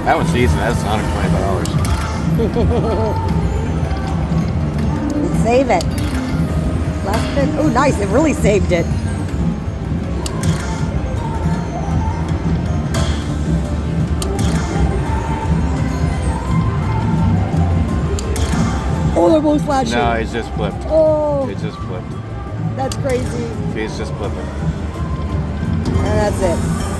That one's decent. That's $125. Save it. Last bit. Oh, nice. It really saved it. Oh, they're both flashing. No, it's just flipped. Oh, It just flipped. that's crazy. See, it's just flipping. And that's it.